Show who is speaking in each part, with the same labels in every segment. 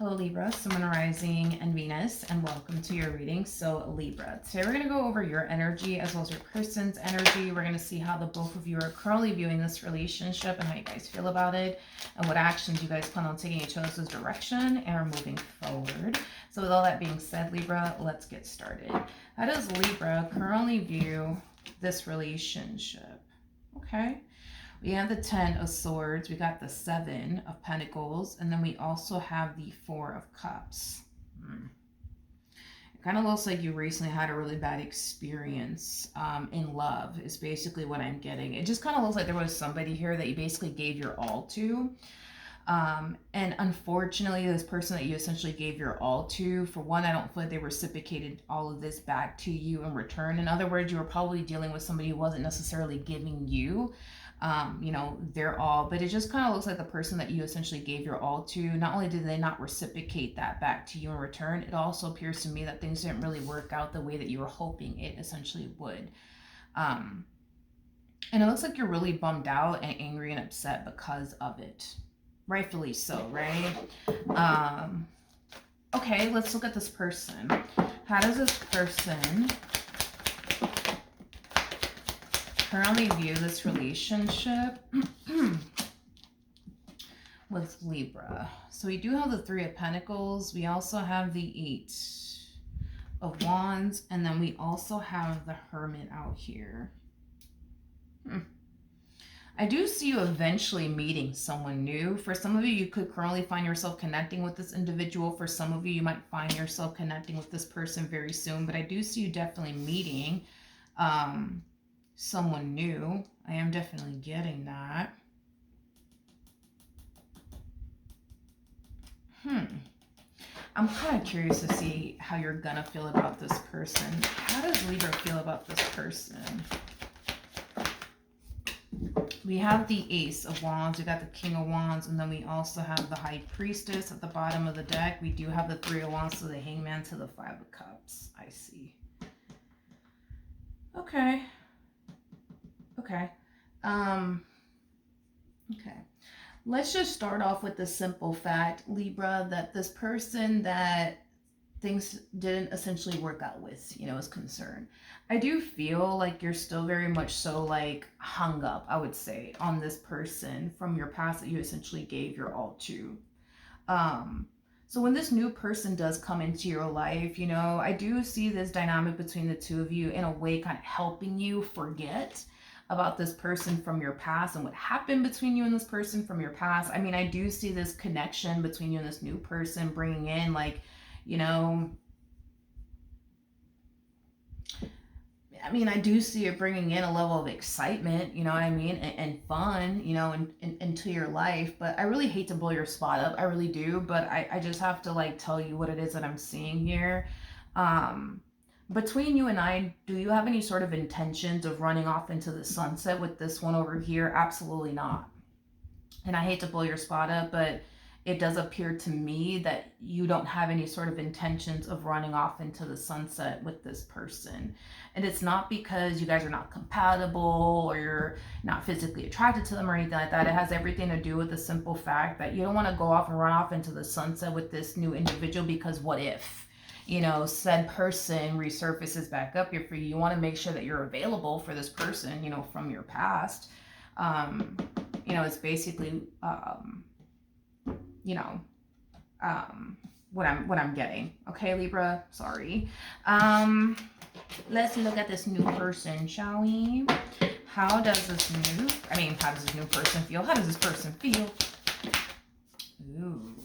Speaker 1: Hello Libra, Sun, Moon, Rising, and Venus, and welcome to your reading. So Libra, today we're going to go over your energy as well as your person's energy. We're going to see how the both of you are currently viewing this relationship and how you guys feel about it, and what actions you guys plan on taking each other's direction and are moving forward. So with all that being said, Libra, let's get started. How does Libra currently view this relationship? Okay. We have the 10 of Swords, we got the 7 of Pentacles, and then we also have the 4 of Cups. It kind of looks like you recently had a really bad experience in love, is basically what I'm getting. It just kind of looks like there was somebody here that you basically gave your all to. And unfortunately, this person that you essentially gave your all to, for one, I don't feel like they reciprocated all of this back to you in return. In other words, you were probably dealing with somebody who wasn't necessarily giving you their all, but it just kind of looks like the person that you essentially gave your all to, not only did they not reciprocate that back to you in return, it also appears to me that things didn't really work out the way that you were hoping it essentially would. And it looks like you're really bummed out and angry and upset because of it. Rightfully so, right? Okay, let's look at this person. How does this person currently view this relationship with Libra? So we do have the 3 of Pentacles. We also have the 8 of Wands. And then we also have the Hermit out here. I do see you eventually meeting someone new. For some of you, you could currently find yourself connecting with this individual. For some of you, you might find yourself connecting with this person very soon. But I do see you definitely meeting someone new. I am definitely getting that. I'm kind of curious to see how you're gonna feel about this person. How does Libra feel about this person? We have the Ace of Wands, we got the King of Wands, and then we also have the High Priestess at the bottom of the deck. We do have the 3 of Wands, so the Hangman to the 5 of Cups. I see. Okay. Okay. Okay. Let's just start off with the simple fact, Libra, that this person that things didn't essentially work out with, is concerned. I do feel like you're still very much so like hung up, I would say, on this person from your past that you essentially gave your all to. So when this new person does come into your life, I do see this dynamic between the two of you in a way kind of helping you forget about this person from your past and what happened between you and this person from your past. I mean, I do see this connection between you and this new person bringing in like, I do see it bringing in a level of excitement, and fun, into your life. But I really hate to blow your spot up. I really do. But I just have to like tell you what it is that I'm seeing here. Between you and I, do you have any sort of intentions of running off into the sunset with this one over here? Absolutely not. And I hate to blow your spot up, but it does appear to me that you don't have any sort of intentions of running off into the sunset with this person. And it's not because you guys are not compatible or you're not physically attracted to them or anything like that. It has everything to do with the simple fact that you don't want to go off and run off into the sunset with this new individual, because what if, said person resurfaces back up here for you. You want to make sure that you're available for this person, from your past. It's basically, what I'm getting. Okay, Libra, sorry. Let's look at this new person, shall we? How does this new person feel? How does this person feel? Ooh.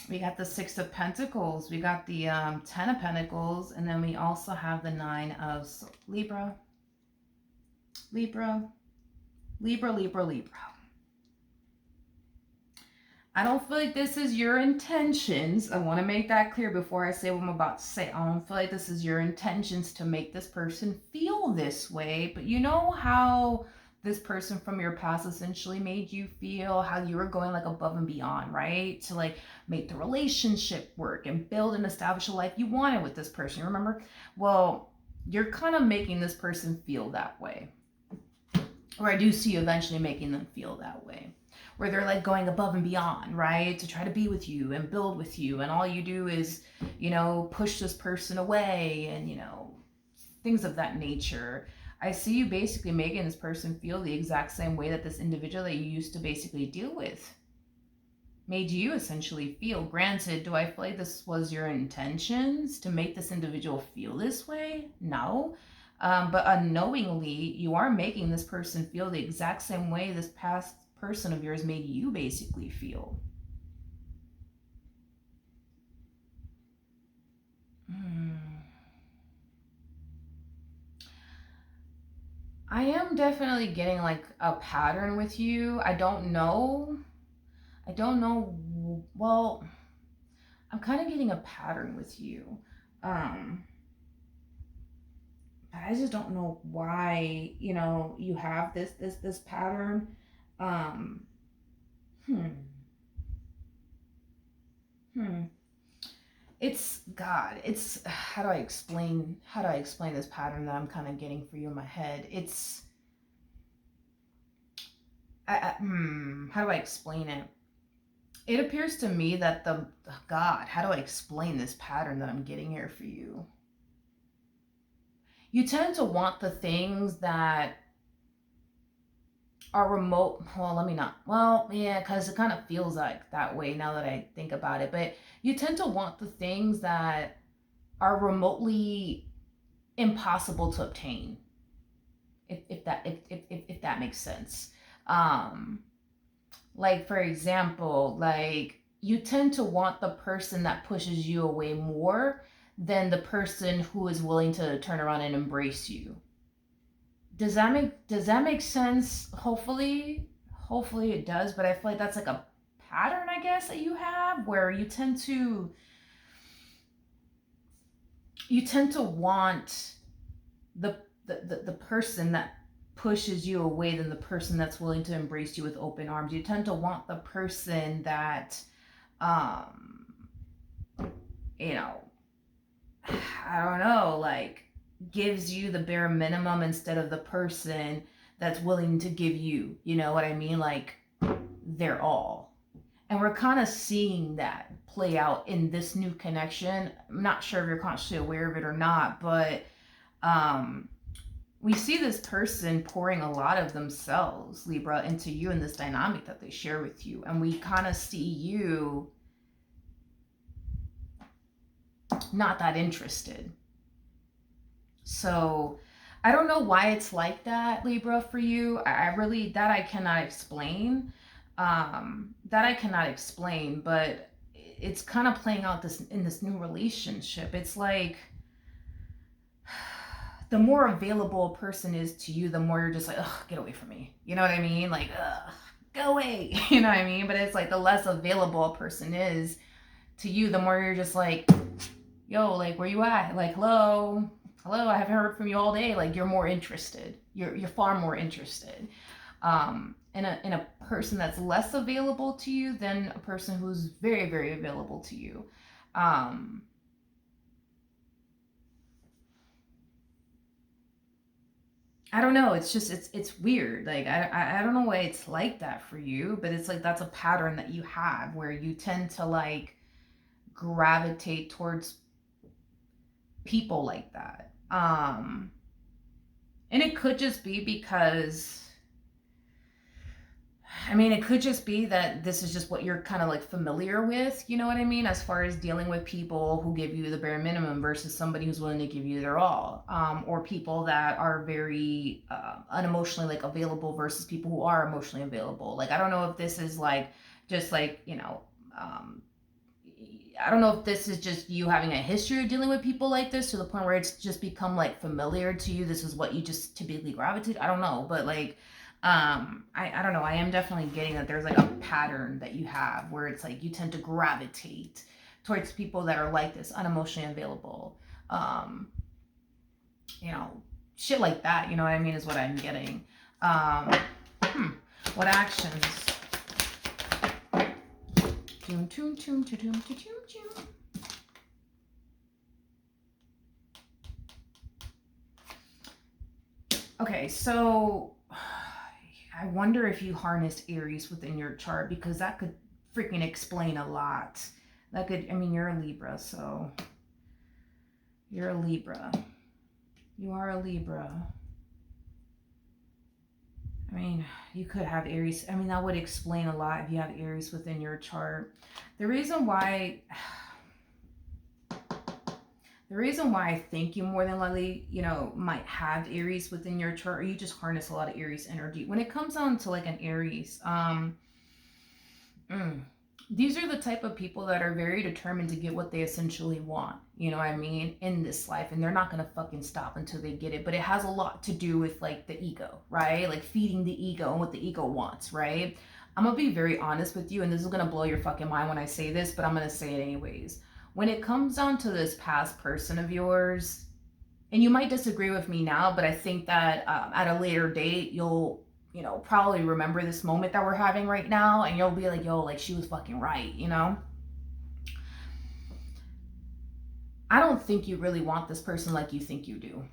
Speaker 1: We got the 6 of Pentacles. We got the 10 of Pentacles. And then we also have the 9 of Libra. Libra. Libra, Libra, Libra. I don't feel like this is your intentions. I want to make that clear before I say what I'm about to say. I don't feel like this is your intentions to make this person feel this way. But you know how this person from your past essentially made you feel, how you were going like above and beyond, right? To like make the relationship work and build and establish a life you wanted with this person. Remember? Well, you're kind of making this person feel that way. Or I do see you eventually making them feel that way. where they're like going above and beyond, right? To try to be with you and build with you. And all you do is, you know, push this person away and, you know, things of that nature. I see you basically making this person feel the exact same way that this individual that you used to basically deal with made you essentially feel. Granted, do I feel like this was your intentions to make this individual feel this way? No. But unknowingly, you are making this person feel the exact same way this past person of yours made you basically feel. I am definitely getting like a pattern with you. I don't know. Well, I'm kind of getting a pattern with you. Um, but I just don't know why, you know, you have this pattern. Um, hmm. Hmm. It's God. It's how do I explain this pattern that I'm kind of getting for you in my head? It's how do I explain it? It appears to me that God, how do I explain this pattern that I'm getting here for you? You tend to want the things that are remote. Well, let me not. Well, yeah, because it kind of feels like that way now that I think about it. But you tend to want the things that are remotely impossible to obtain. If that makes sense. Um, like for example, like you tend to want the person that pushes you away more than the person who is willing to turn around and embrace you. Does that make sense? Hopefully it does, but I feel like that's like a pattern, I guess, that you have where you tend to want the the person that pushes you away than the person that's willing to embrace you with open arms. You tend to want the person that um you know, I don't know, like gives you the bare minimum instead of the person that's willing to give you, you know what I mean? Like their all. And we're kind of seeing that play out in this new connection. I'm not sure if you're consciously aware of it or not, but um we see this person pouring a lot of themselves, Libra, into you in this dynamic that they share with you. And we kind of see you not that interested. So I don't know why it's like that, Libra, for you. I really, that I cannot explain. But it's kind of playing out this in this new relationship. It's like the more available a person is to you, the more you're just like, ugh, get away from me. You know what I mean? Like, ugh, go away. You know what I mean? But it's like the less available a person is to you, the more you're just like, yo, like, where you at? Like, hello, I haven't heard from you all day. Like, you're more interested. You're far more interested. In a person that's less available to you than a person who's very, very available to you. I don't know. It's just it's weird. Like I don't know why it's like that for you, but it's like that's a pattern that you have where you tend to like gravitate towards people like that. And it could just be because I mean, it could just be that this is just what you're kind of like familiar with, you know what I mean? As far as dealing with people who give you the bare minimum versus somebody who's willing to give you their all. Or people that are very unemotionally like available versus people who are emotionally available. Like, I don't know if this is like, just like, I don't know if this is just you having a history of dealing with people like this to the point where it's just become like familiar to you. This is what you just typically gravitate. I don't know, but like, I don't know. I am definitely getting that there's like a pattern that you have where it's like you tend to gravitate towards people that are like this, unemotionally available. Um, shit like that. You know what I mean? Is what I'm getting. Um, what actions? Tune, tune, tune, tune, tune, tune, tune. Okay, so I wonder if you harnessed Aries within your chart, because that could freaking explain a lot. That could, I mean, you're a Libra, so you're a Libra. You are a Libra. I mean, you could have Aries. I mean, that would explain a lot if you have Aries within your chart. The reason why I think you more than likely, you know, might have Aries within your chart, or you just harness a lot of Aries energy. When it comes down to like an Aries, these are the type of people that are very determined to get what they essentially want, you know what I mean, in this life, and they're not gonna fucking stop until they get it. But it has a lot to do with like the ego, right? Like feeding the ego and what the ego wants, right? I'm gonna be very honest with you, and this is gonna blow your fucking mind when I say this, but I'm gonna say it anyways. When it comes down to this past person of yours, and you might disagree with me now, but I think that at a later date, you'll, you know, probably remember this moment that we're having right now, and you'll be like, yo, like she was fucking right, you know? I don't think you really want this person like you think you do.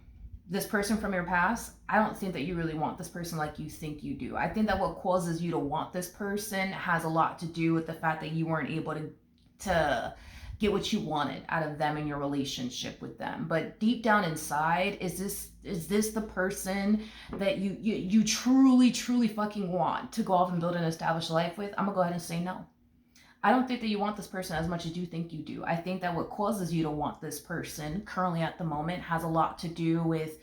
Speaker 1: This person from your past, I don't think that you really want this person like you think you do. I think that what causes you to want this person has a lot to do with the fact that you weren't able to get what you wanted out of them in your relationship with them. But deep down inside, is this the person that you truly fucking want to go off and build and establish a life with? I'm gonna go ahead and say no. I don't think that you want this person as much as you think you do. I think that what causes you to want this person currently at the moment has a lot to do with,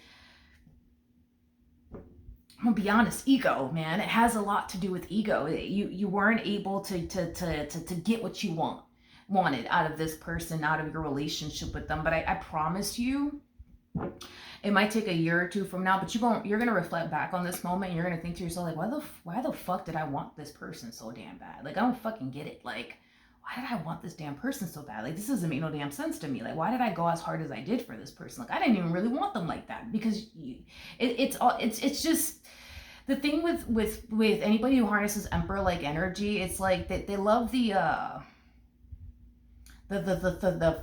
Speaker 1: I'm gonna be honest, ego, man. It has a lot to do with ego. You weren't able to get what you wanted out of this person, out of your relationship with them. But I promise you, it might take a year or two from now, but you're gonna reflect back on this moment, and you're gonna think to yourself, like, why the fuck did I want this person so damn bad? Like, I don't fucking get it. Like, why did I want this damn person so bad? Like, this doesn't make no damn sense to me. Like, why did I go as hard as I did for this person? Like, I didn't even really want them like that, because it's just the thing with anybody who harnesses Emperor like energy. It's like they love the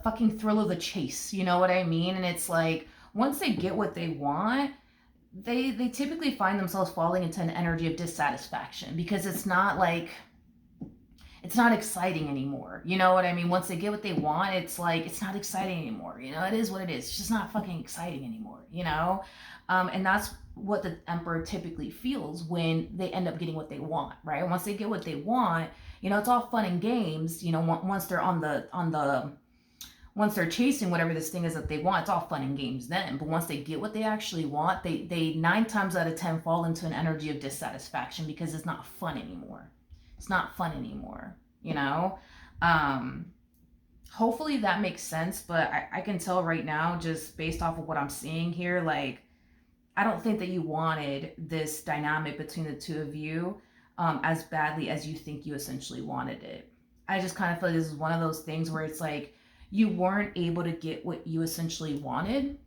Speaker 1: fucking thrill of the chase. You know what I mean? And it's like, once they get what they want, they typically find themselves falling into an energy of dissatisfaction, because it's not exciting anymore. You know what I mean? Once they get what they want, it's like, it's not exciting anymore. You know, it is what it is. It's just not fucking exciting anymore, you know? And that's what the Emperor typically feels when they end up getting what they want, right? Once they get what they want, you know, it's all fun and games, you know, once they're once they're chasing whatever this thing is that they want, it's all fun and games then. But once they get what they actually want, they 9 times out of 10 fall into an energy of dissatisfaction, because it's not fun anymore. It's not fun anymore, you know? Hopefully that makes sense, but I can tell right now, just based off of what I'm seeing here, like, I don't think that you wanted this dynamic between the two of you as badly as you think you essentially wanted it. I just kind of feel like this is one of those things where it's like, you weren't able to get what you essentially wanted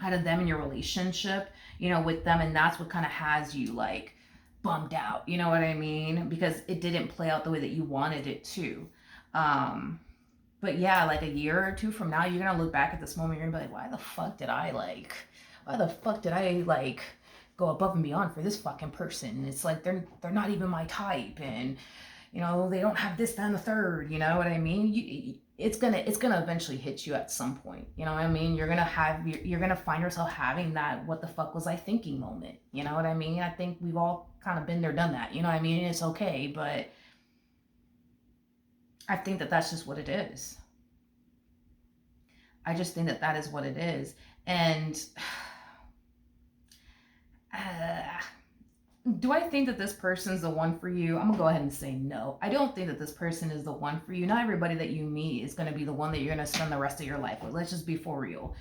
Speaker 1: out of them in your relationship, you know, with them. And that's what kind of has you like bummed out, you know what I mean? Because it didn't play out the way that you wanted it to. But yeah, like a year or two from now, you're going to look back at this moment, you're going to be like, why the fuck did I go above and beyond for this fucking person? And it's like, they're not even my type. And, you know, they don't have this, that, and the third, you know what I mean? It's gonna eventually hit you at some point, you know what I mean? You're gonna find yourself having that what the fuck was I thinking moment, you know what I mean? I think we've all kind of been there, done that, you know what I mean? And it's okay, but I think that that's just what it is. I just think that that is what it is. And do I think that this person's the one for you? I'm gonna go ahead and say no. I don't think that this person is the one for you. Not everybody that you meet is gonna be the one that you're gonna spend the rest of your life with. Let's just be for real.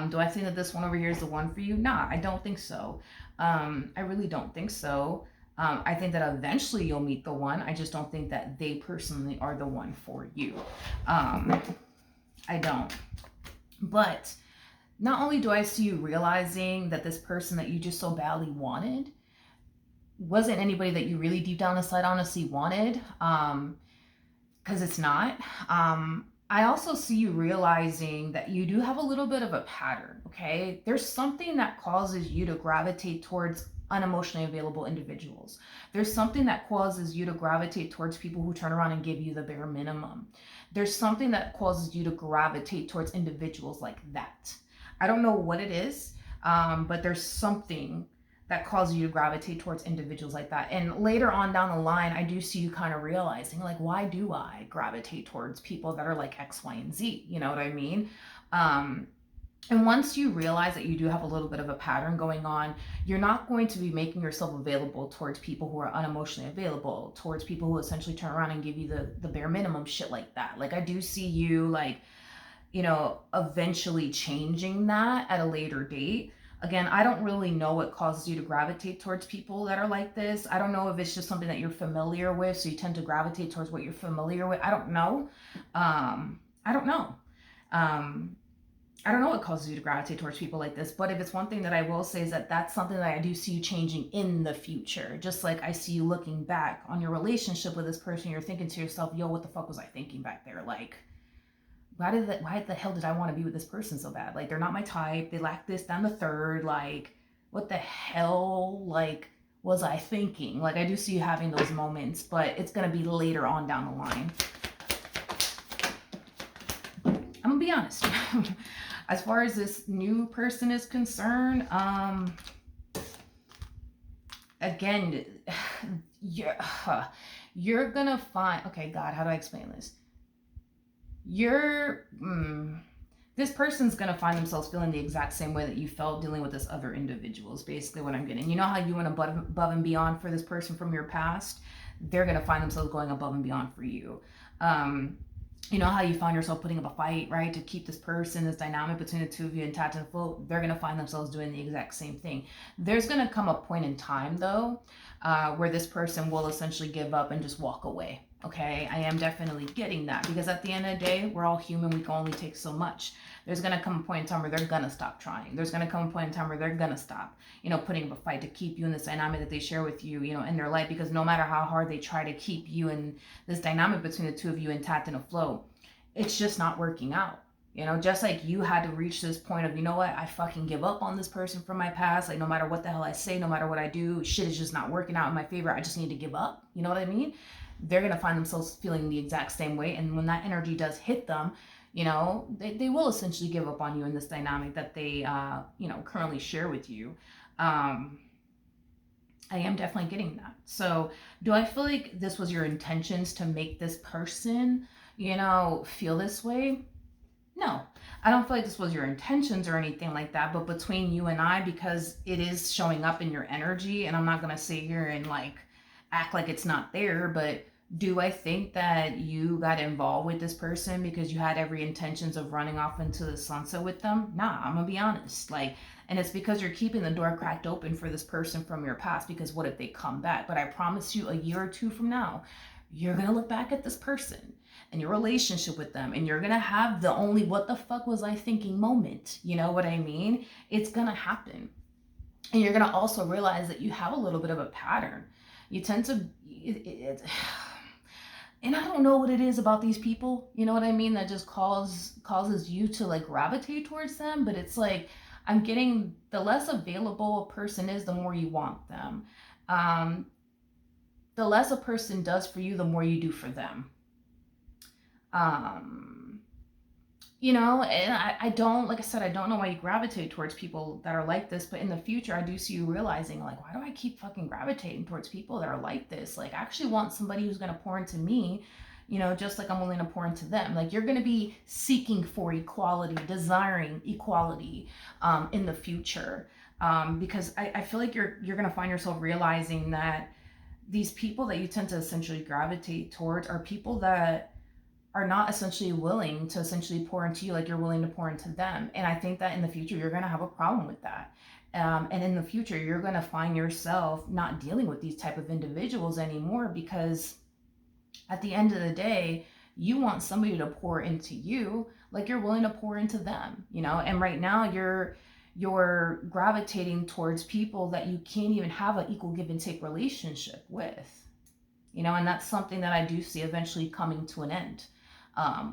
Speaker 1: Do I think that this one over here is the one for you? Nah, I don't think so. I really don't think so. I think that eventually you'll meet the one. I just don't think that they personally are the one for you. I don't. But not only do I see you realizing that this person that you just so badly wanted wasn't anybody that you really deep down inside honestly wanted, because it's not. I also see you realizing that you do have a little bit of a pattern, okay? There's something that causes you to gravitate towards unemotionally available individuals. There's something that causes you to gravitate towards people who turn around and give you the bare minimum. There's something that causes you to gravitate towards individuals like that. I don't know what it is, but there's something that causes you to gravitate towards individuals like that. And later on down the line, I do see you kind of realizing, like, why do I gravitate towards people that are like X, Y, and Z? You know what I mean? And once you realize that you do have a little bit of a pattern going on, you're not going to be making yourself available towards people who are unemotionally available, towards people who essentially turn around and give you the bare minimum, shit like that. Like, I do see you, like, you know, eventually changing that at a later date. Again, I don't really know what causes you to gravitate towards people that are like this. I don't know if it's just something that you're familiar with, so you tend to gravitate towards what you're familiar with. I don't know. I don't know. I don't know what causes you to gravitate towards people like this, but if it's one thing that I will say is that that's something that I do see you changing in the future. Just like I see you looking back on your relationship with this person, you're thinking to yourself, yo, what the fuck was I thinking back there? Like, why the hell did I want to be with this person so bad? Like, they're not my type. They lack this, down the third. Like, what the hell, like, was I thinking? Like, I do see you having those moments, but it's going to be later on down the line. I'm going to be honest. As far as this new person is concerned, again, you're going to find, okay, God, how do I explain this? This person's going to find themselves feeling the exact same way that you felt dealing with this other individual is basically what I'm getting. You know how you went above and beyond for this person from your past? They're going to find themselves going above and beyond for you. You know how you found yourself putting up a fight, right, to keep this person, this dynamic between the two of you intact and afloat? They're going to find themselves doing the exact same thing. There's going to come a point in time, though, where this person will essentially give up and just walk away. Okay, I am definitely getting that, because at the end of the day, we're all human. We can only take so much. There's going to come a point in time where they're going to stop trying. There's going to come a point in time where they're going to stop, you know, putting up a fight to keep you in this dynamic that they share with you, you know, in their life, because no matter how hard they try to keep you in this dynamic between the two of you intact and afloat, it's just not working out. You know, just like you had to reach this point of, you know what, I fucking give up on this person from my past. Like, no matter what the hell I say, no matter what I do, shit is just not working out in my favor. I just need to give up. You know what I mean? They're going to find themselves feeling the exact same way. And when that energy does hit them, you know, they will essentially give up on you in this dynamic that they, you know, currently share with you. I am definitely getting that. So do I feel like this was your intentions to make this person, you know, feel this way? No, I don't feel like this was your intentions or anything like that, but between you and I, because it is showing up in your energy, and I'm not going to sit here and like act like it's not there, but do I think that you got involved with this person because you had every intentions of running off into the sunset with them? Nah, I'm gonna be honest. Like, and it's because you're keeping the door cracked open for this person from your past, because what if they come back? But I promise you, a year or two from now, you're gonna look back at this person and your relationship with them, and you're gonna have the only what the fuck was I thinking moment. You know what I mean? It's gonna happen. And you're gonna also realize that you have a little bit of a pattern. You tend to, and I don't know what it is about these people, you know what I mean, that just causes you to like gravitate towards them. But it's like, I'm getting the less available a person is, the more you want them. The less a person does for you, the more you do for them. You know, and I don't, like I said, I don't know why you gravitate towards people that are like this, but in the future, I do see you realizing, like, why do I keep fucking gravitating towards people that are like this? Like, I actually want somebody who's going to pour into me, you know, just like I'm willing to pour into them. Like, you're going to be seeking for equality, desiring equality in the future, because I feel like you're going to find yourself realizing that these people that you tend to essentially gravitate towards are people that are not essentially willing to essentially pour into you like you're willing to pour into them. And I think that in the future, you're going to have a problem with that. And in the future, you're going to find yourself not dealing with these type of individuals anymore, because at the end of the day, you want somebody to pour into you like you're willing to pour into them, you know? And right now you're gravitating towards people that you can't even have an equal give and take relationship with, you know? And that's something that I do see eventually coming to an end.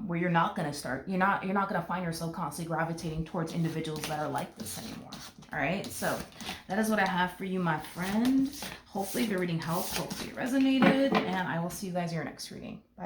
Speaker 1: Where you're not going to find yourself constantly gravitating towards individuals that are like this anymore. All right, so that is what I have for you, my friend. Hopefully the reading helped. Hopefully it resonated. And I will see you guys in your next reading. Bye.